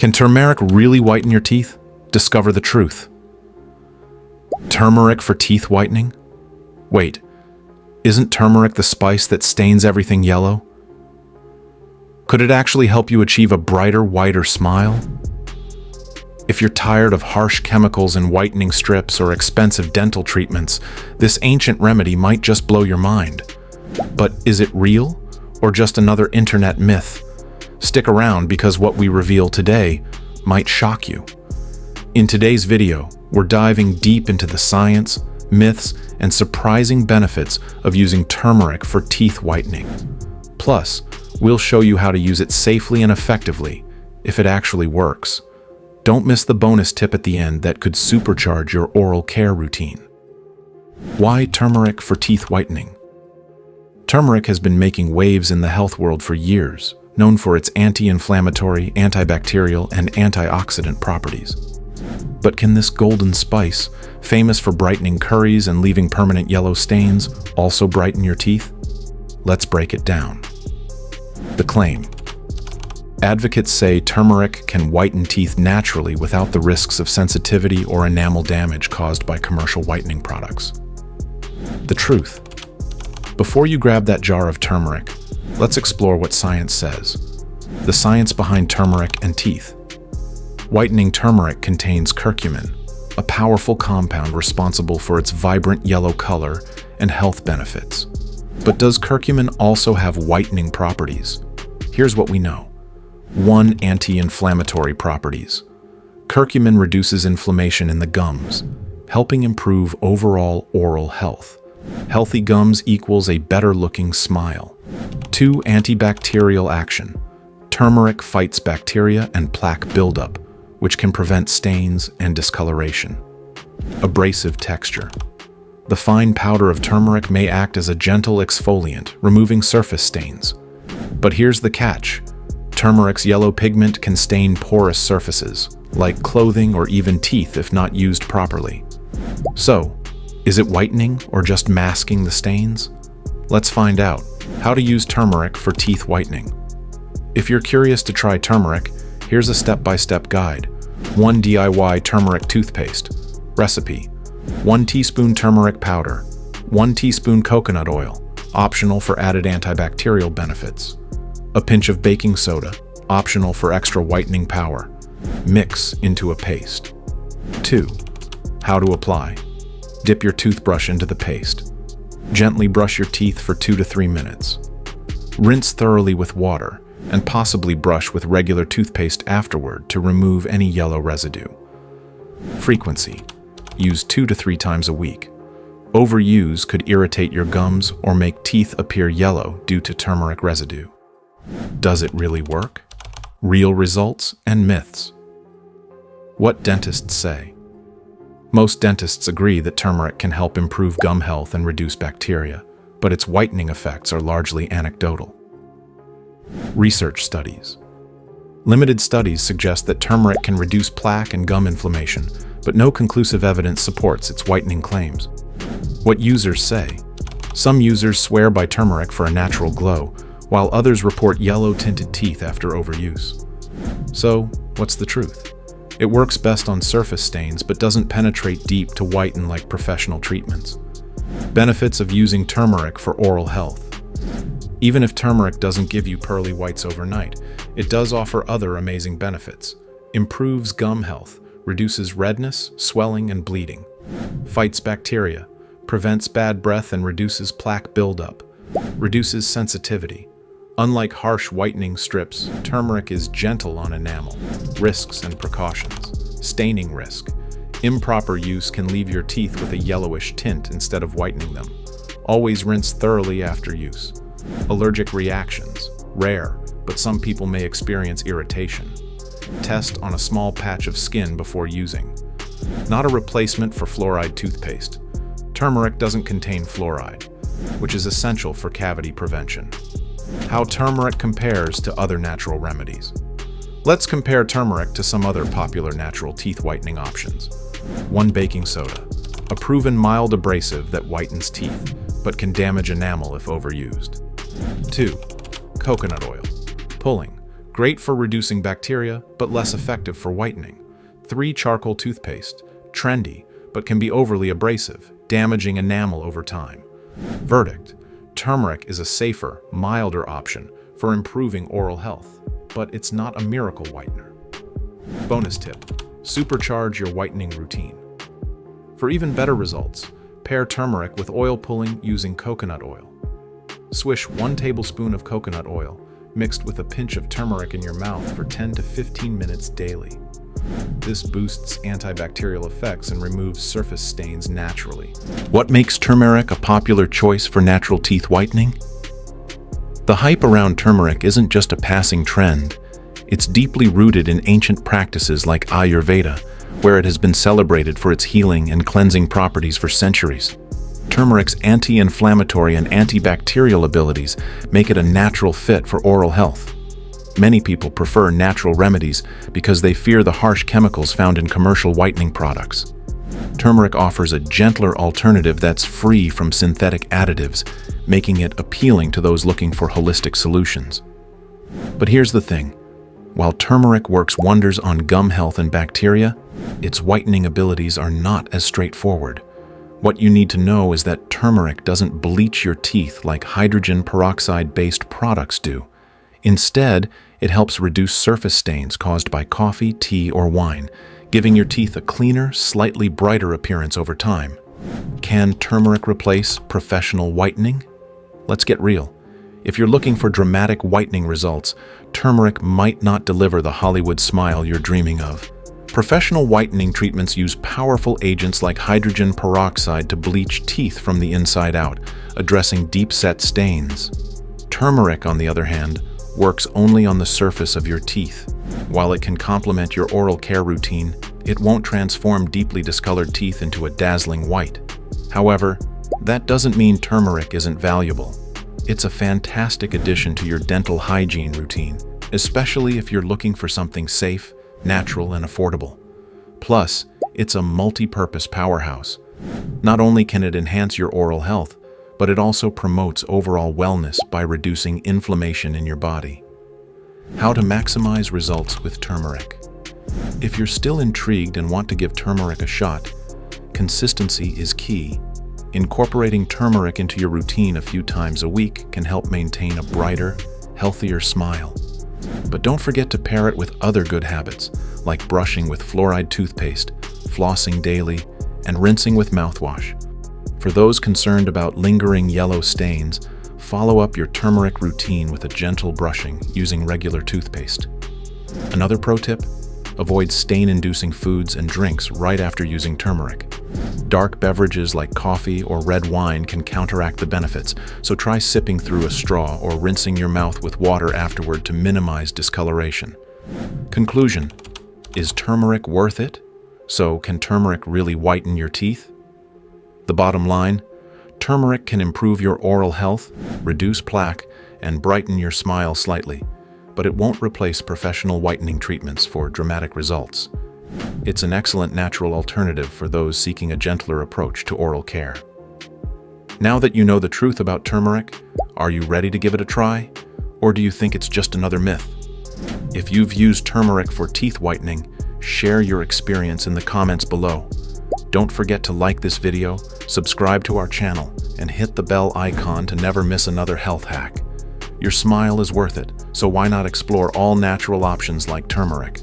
Can turmeric really whiten your teeth? Discover the truth. Turmeric for teeth whitening? Wait, isn't turmeric the spice that stains everything yellow? Could it actually help you achieve a brighter, whiter smile? If you're tired of harsh chemicals in whitening strips or expensive dental treatments, this ancient remedy might just blow your mind. But is it real, or just another internet myth? Stick around because what we reveal today might shock you. In today's video, we're diving deep into the science, myths, and surprising benefits of using turmeric for teeth whitening. Plus, we'll show you how to use it safely and effectively, if it actually works. Don't miss the bonus tip at the end that could supercharge your oral care routine. Why turmeric for teeth whitening? Turmeric has been making waves in the health world for years, known for its anti-inflammatory, antibacterial, and antioxidant properties. But can this golden spice, famous for brightening curries and leaving permanent yellow stains, also brighten your teeth? Let's break it down. The claim. Advocates say turmeric can whiten teeth naturally without the risks of sensitivity or enamel damage caused by commercial whitening products. The truth. Before you grab that jar of turmeric, let's explore what science says. The science behind turmeric and teeth. Whitening turmeric contains curcumin, a powerful compound responsible for its vibrant yellow color and health benefits. But does curcumin also have whitening properties? Here's what we know. 1. Anti-inflammatory properties. Curcumin reduces inflammation in the gums, helping improve overall oral health. Healthy gums equals a better-looking smile. 2. Antibacterial action. Turmeric fights bacteria and plaque buildup, which can prevent stains and discoloration. Abrasive texture. The fine powder of turmeric may act as a gentle exfoliant, removing surface stains. But here's the catch. Turmeric's yellow pigment can stain porous surfaces, like clothing or even teeth if not used properly. So, is it whitening or just masking the stains? Let's find out. How to use turmeric for teeth whitening. If you're curious to try turmeric, here's a step-by-step guide. 1 DIY turmeric toothpaste. Recipe: 1 teaspoon turmeric powder, 1 teaspoon coconut oil, optional for added antibacterial benefits. A pinch of baking soda, optional for extra whitening power. Mix into a paste. 2. How to apply. Dip your toothbrush into the paste. Gently brush your teeth for 2 to 3 minutes. Rinse thoroughly with water, and possibly brush with regular toothpaste afterward to remove any yellow residue. Frequency. Use 2 to 3 times a week. Overuse could irritate your gums or make teeth appear yellow due to turmeric residue. Does it really work? Real results and myths. What dentists say. Most dentists agree that turmeric can help improve gum health and reduce bacteria, but its whitening effects are largely anecdotal. Research studies. Limited studies suggest that turmeric can reduce plaque and gum inflammation, but no conclusive evidence supports its whitening claims. What users say. Some users swear by turmeric for a natural glow, while others report yellow-tinted teeth after overuse. So, what's the truth? It works best on surface stains but doesn't penetrate deep to whiten like professional treatments. Benefits of using turmeric for oral health. Even if turmeric doesn't give you pearly whites overnight, it does offer other amazing benefits. Improves gum health, reduces redness, swelling, and bleeding. Fights bacteria, prevents bad breath and reduces plaque buildup. Reduces sensitivity. Unlike harsh whitening strips, turmeric is gentle on enamel. Risks and precautions. Staining risk. Improper use can leave your teeth with a yellowish tint instead of whitening them. Always rinse thoroughly after use. Allergic reactions. Rare, but some people may experience irritation. Test on a small patch of skin before using. Not a replacement for fluoride toothpaste. Turmeric doesn't contain fluoride, which is essential for cavity prevention. How turmeric compares to other natural remedies. Let's compare turmeric to some other popular natural teeth whitening options. 1 baking soda, a proven mild abrasive that whitens teeth, but can damage enamel if overused. 2. Coconut oil, pulling, Great for reducing bacteria, but less effective for whitening. 3. Charcoal toothpaste. Trendy, but can be overly abrasive, damaging enamel over time. Verdict: turmeric is a safer, milder option for improving oral health, but it's not a miracle whitener. Bonus tip: supercharge your whitening routine. For even better results, pair turmeric with oil pulling using coconut oil. Swish 1 tablespoon of coconut oil mixed with a pinch of turmeric in your mouth for 10 to 15 minutes daily. This boosts antibacterial effects and removes surface stains naturally. What makes turmeric a popular choice for natural teeth whitening? The hype around turmeric isn't just a passing trend. It's deeply rooted in ancient practices like Ayurveda, where it has been celebrated for its healing and cleansing properties for centuries. Turmeric's anti-inflammatory and antibacterial abilities make it a natural fit for oral health. Many people prefer natural remedies because they fear the harsh chemicals found in commercial whitening products. Turmeric offers a gentler alternative that's free from synthetic additives, making it appealing to those looking for holistic solutions. But here's the thing: while turmeric works wonders on gum health and bacteria, its whitening abilities are not as straightforward. What you need to know is that turmeric doesn't bleach your teeth like hydrogen peroxide-based products do. Instead, it helps reduce surface stains caused by coffee, tea, or wine, giving your teeth a cleaner, slightly brighter appearance over time. Can turmeric replace professional whitening? Let's get real. If you're looking for dramatic whitening results, turmeric might not deliver the Hollywood smile you're dreaming of. Professional whitening treatments use powerful agents like hydrogen peroxide to bleach teeth from the inside out, addressing deep-set stains. Turmeric, on the other hand, works only on the surface of your teeth. While it can complement your oral care routine, it won't transform deeply discolored teeth into a dazzling white. However, that doesn't mean turmeric isn't valuable. It's a fantastic addition to your dental hygiene routine, especially if you're looking for something safe, natural, and affordable. Plus, it's a multi-purpose powerhouse. Not only can it enhance your oral health, but it also promotes overall wellness by reducing inflammation in your body. How to maximize results with turmeric. If you're still intrigued and want to give turmeric a shot, consistency is key. Incorporating turmeric into your routine a few times a week can help maintain a brighter, healthier smile. But don't forget to pair it with other good habits, like brushing with fluoride toothpaste, flossing daily, and rinsing with mouthwash. For those concerned about lingering yellow stains, follow up your turmeric routine with a gentle brushing using regular toothpaste. Another pro tip: avoid stain-inducing foods and drinks right after using turmeric. Dark beverages like coffee or red wine can counteract the benefits, so try sipping through a straw or rinsing your mouth with water afterward to minimize discoloration. Conclusion: is turmeric worth it? So, can turmeric really whiten your teeth? The bottom line: turmeric can improve your oral health, reduce plaque, and brighten your smile slightly, but it won't replace professional whitening treatments for dramatic results. It's an excellent natural alternative for those seeking a gentler approach to oral care. Now that you know the truth about turmeric, are you ready to give it a try? Or do you think it's just another myth? If you've used turmeric for teeth whitening, share your experience in the comments below. Don't forget to like this video, subscribe to our channel, and hit the bell icon to never miss another health hack. Your smile is worth it, so why not explore all natural options like turmeric?